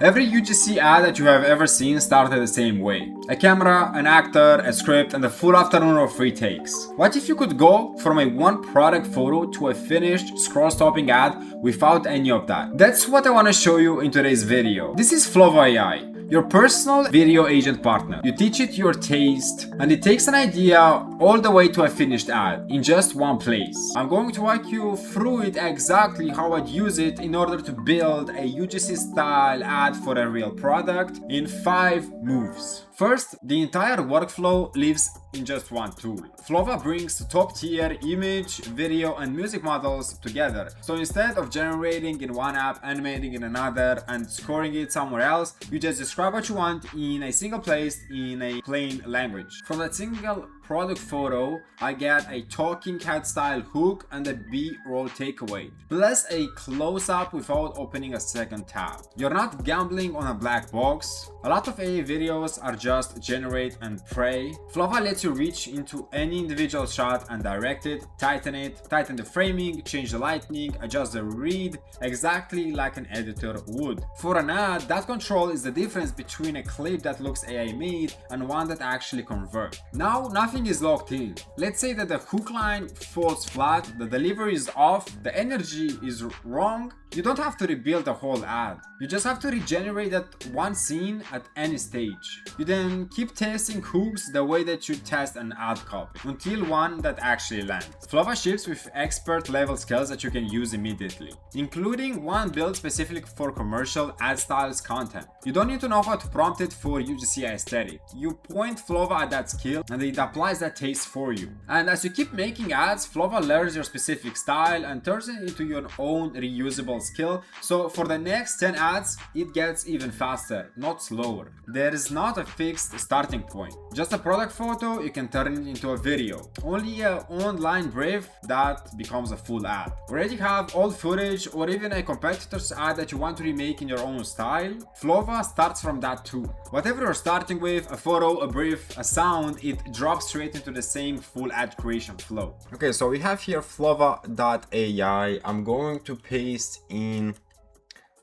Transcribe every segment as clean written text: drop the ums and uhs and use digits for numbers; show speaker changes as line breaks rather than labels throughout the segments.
Every UGC ad that you have ever seen started the same way. A camera, an actor, a script, and a full afternoon of free takes. What if you could go from a one product photo to a finished scroll-stopping ad without any of that? That's what I want to show you in today's video. This is Flovo AI, your personal video agent partner. You teach it your taste, and it takes an idea all the way to a finished ad in just one place. I'm going to walk you through it exactly how I'd use it in order to build a UGC style ad for a real product in 5 moves. First, the entire workflow lives in just one tool. Flova brings top tier image, video, and music models together. So instead of generating in one app, animating in another, and scoring it somewhere else, you just describe what you want in a single place in a plain language. From that single product photo, I get a talking head style hook and a B-roll takeaway, plus a close-up without opening a second tab. You're not gambling on a black box. A lot of AI videos are just generate and pray. Flova lets you reach into any individual shot and direct it, tighten the framing, change the lighting, adjust the read, exactly like an editor would. For an ad, that control is the difference between a clip that looks AI made and one that actually converts. Now, nothing is locked in. Let's say that the hook line falls flat, the delivery is off, the energy is wrong. You don't have to rebuild the whole ad. You just have to regenerate that one scene at any stage. You then keep testing hooks the way that you test an ad copy until one that actually lands. Flova ships with expert level skills that you can use immediately, including one built specifically for commercial ad styles content. You don't need to know how to prompt it for UGC aesthetic. You point Flova at that skill and it applies that taste for you. And as you keep making ads, Flova learns your specific style and turns it into your own reusable skill. So for the next 10 ads, it gets even faster, not slower. There is not a fixed starting point. Just a product photo, you can turn it into a video. Only an online brief that becomes a full ad. Already have old footage or even a competitor's ad that you want to remake in your own style? Flova starts from that too. Whatever you're starting with, a photo, a brief, a sound, it drops straight into the same full ad creation flow. Okay, so we have here Flova.ai. I'm going to paste in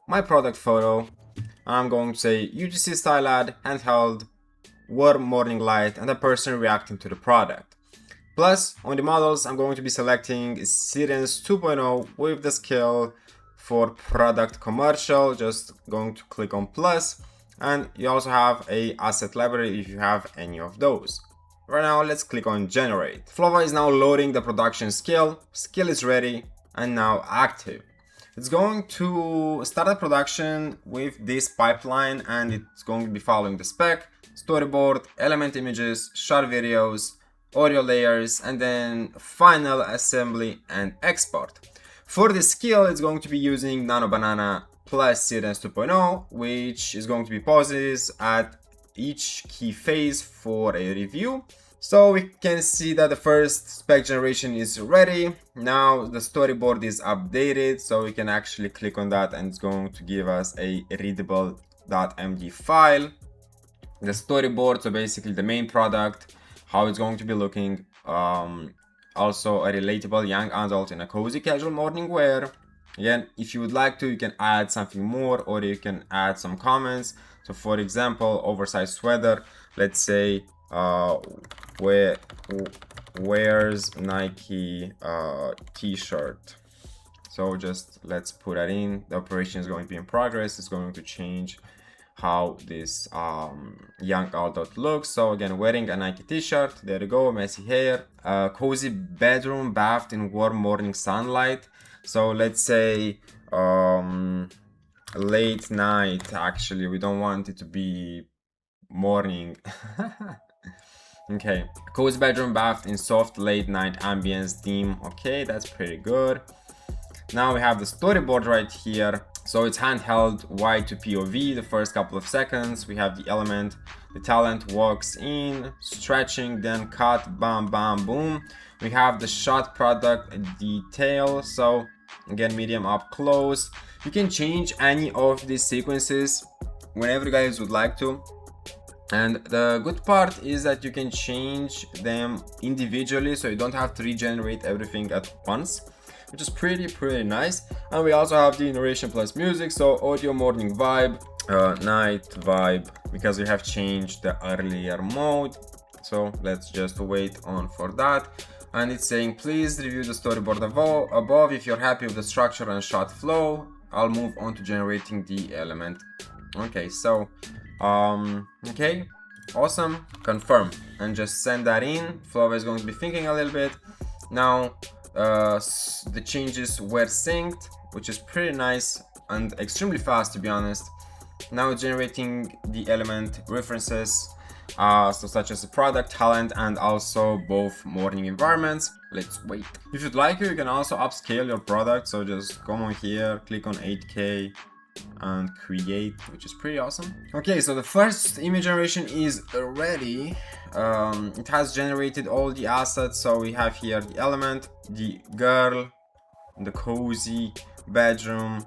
my product photo. I'm going to say UGC style ad, handheld, warm morning light, and a person reacting to the product. Plus, on the models, I'm going to be selecting Sirens 2.0 with the skill for product commercial. Just going to click on plus, and you also have a asset library if you have any of those. Right now, let's click on generate. Flova is now loading the production skill. Skill is ready and now active. It's going to start the production with this pipeline, and it's going to be following the spec, storyboard, element images, short videos, audio layers, and then final assembly and export. For this skill, it's going to be using Nano Banana plus Sirens 2.0, which is going to be pauses at each key phase for a review. So we can see that the first spec generation is ready. Now the storyboard is updated, so we can actually click on that and it's going to give us a readable.md file. The storyboard, so basically the main product, how it's going to be looking. Also a relatable young adult in a cozy casual morning wear. Again, if you would like to, you can add something more or you can add some comments. So for example, oversized sweater, let's say wears Nike t-shirt. So just let's put that in. The operation is going to be in progress. It's going to change how this young adult looks. So again, wearing a Nike t-shirt, there you go, messy hair, cozy bedroom bathed in warm morning sunlight. So let's say late night, actually we don't want it to be morning. Okay, cozy bedroom bathed in soft late night ambience theme. Okay, that's pretty good. Now we have the storyboard right here. So it's handheld wide to POV the first couple of seconds. We have the element, the talent walks in, stretching, then cut, bam, bam, boom. We have the shot product detail. So again, medium up close. You can change any of these sequences whenever you guys would like to. And the good part is that you can change them individually, so you don't have to regenerate everything at once, which is pretty nice. And we also have the narration plus music, so audio morning vibe, night vibe, because we have changed the earlier mode. So let's just wait on for that. And it's saying, please review the storyboard above. If you're happy with the structure and shot flow, I'll move on to generating the element. Okay, so okay, awesome, confirm, and just send that in. Flova is going to be thinking a little bit. Now the changes were synced, which is pretty nice and extremely fast, to be honest. Now generating the element references, so such as the product, talent, and also both morning environments. Let's wait. If you'd like, you can also upscale your product. So just come on here, click on 8K and create, which is pretty awesome. Okay, so the first image generation is ready. It has generated all the assets. So we have here the element, the girl, the cozy bedroom,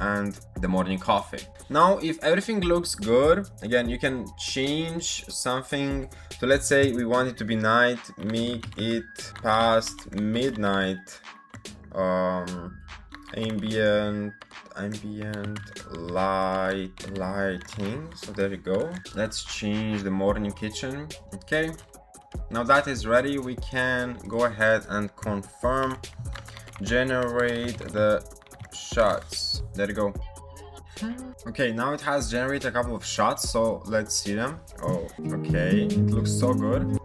and the morning coffee. Now if everything looks good, again you can change something. So let's say we want it to be night, make it past midnight, ambient lighting. So there you go. Let's change the morning kitchen. Okay, now that is ready, we can go ahead and confirm, generate the shots. There you go. Okay, now it has generated a couple of shots, so let's see them. Oh, okay, it looks so good.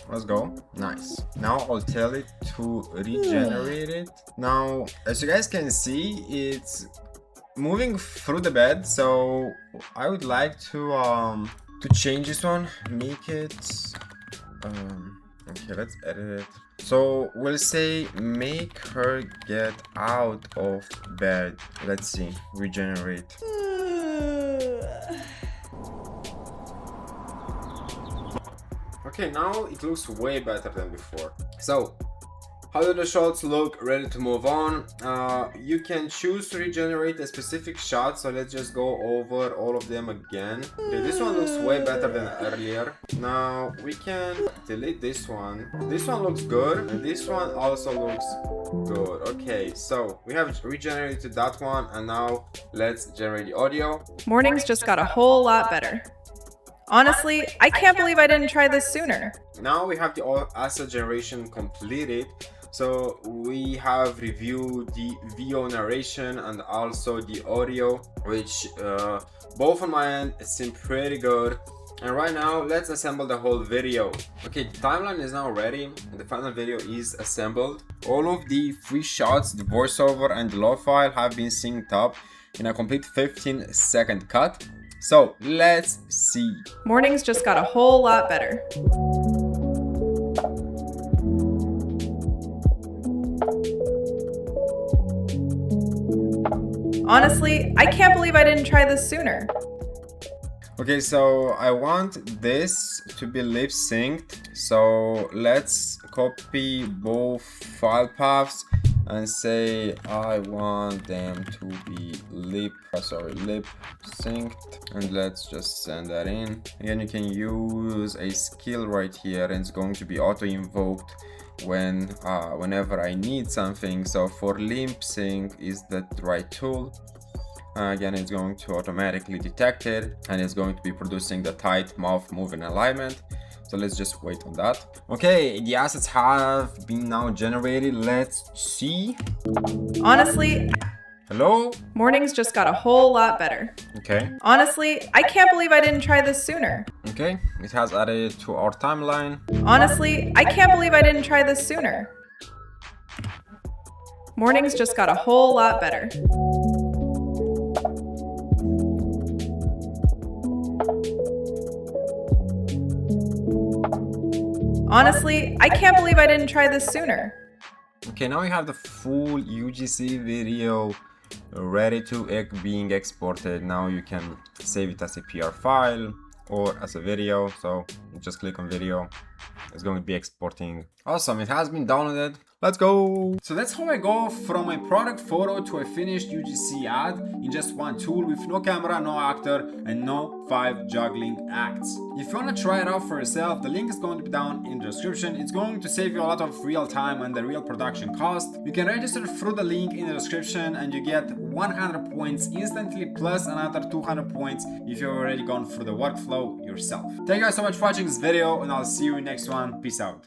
Let's go. Nice. Now I'll tell it to regenerate it. Now, as you guys can see, it's moving through the bed, so I would like to change this one, make it okay, let's edit it. So we'll say make her get out of bed. Let's see, regenerate. Okay, now it looks way better than before. So how do the shots look? Ready to move on. You can choose to regenerate a specific shot, so let's just go over all of them again. Okay, this one looks way better than earlier. Now we can delete this one. This one looks good, and this one also looks good. Okay, so we have regenerated that one, and now let's generate the audio.
Mornings just got a whole lot better. Honestly, I can't believe I didn't try this sooner.
Now we have the asset generation completed. So we have reviewed the VO narration and also the audio, which both on my end seem pretty good. And right now, let's assemble the whole video. Okay, the timeline is now ready and the final video is assembled. All of the 3 shots, the voiceover and the log file, have been synced up in a complete 15-second cut. So let's see.
Mornings just got a whole lot better. Honestly, I can't believe I didn't try this sooner.
Okay, so I want this to be lip synced. So let's copy both file paths and say I want them to be lip synced, and let's just send that in. Again, you can use a skill right here, and it's going to be auto invoked whenever I need something. So for lip sync is the right tool. Again, it's going to automatically detect it, and it's going to be producing the tight mouth moving alignment. So let's just wait on that. Okay, the assets have been now generated. Let's see.
Honestly,
hello?
Mornings just got a whole lot better.
Okay.
Honestly, I can't believe I didn't try this sooner.
Okay, it has added it to our timeline.
Honestly, I can't believe I didn't try this sooner. Mornings just got a whole lot better. Honestly, I can't believe I didn't try this sooner.
Okay, now we have the full UGC video ready to being exported. Now you can save it as a PR file or as a video. So just click on video. It's going to be exporting. Awesome, it has been downloaded. Let's go! So that's how I go from a product photo to a finished UGC ad in just one tool with no camera, no actor, and no 5 juggling acts. If you want to try it out for yourself, the link is going to be down in the description. It's going to save you a lot of real time and the real production cost. You can register through the link in the description and you get 100 points instantly plus another 200 points if you've already gone through the workflow yourself. Thank you guys so much for watching this video and I'll see you in the next one. Peace out.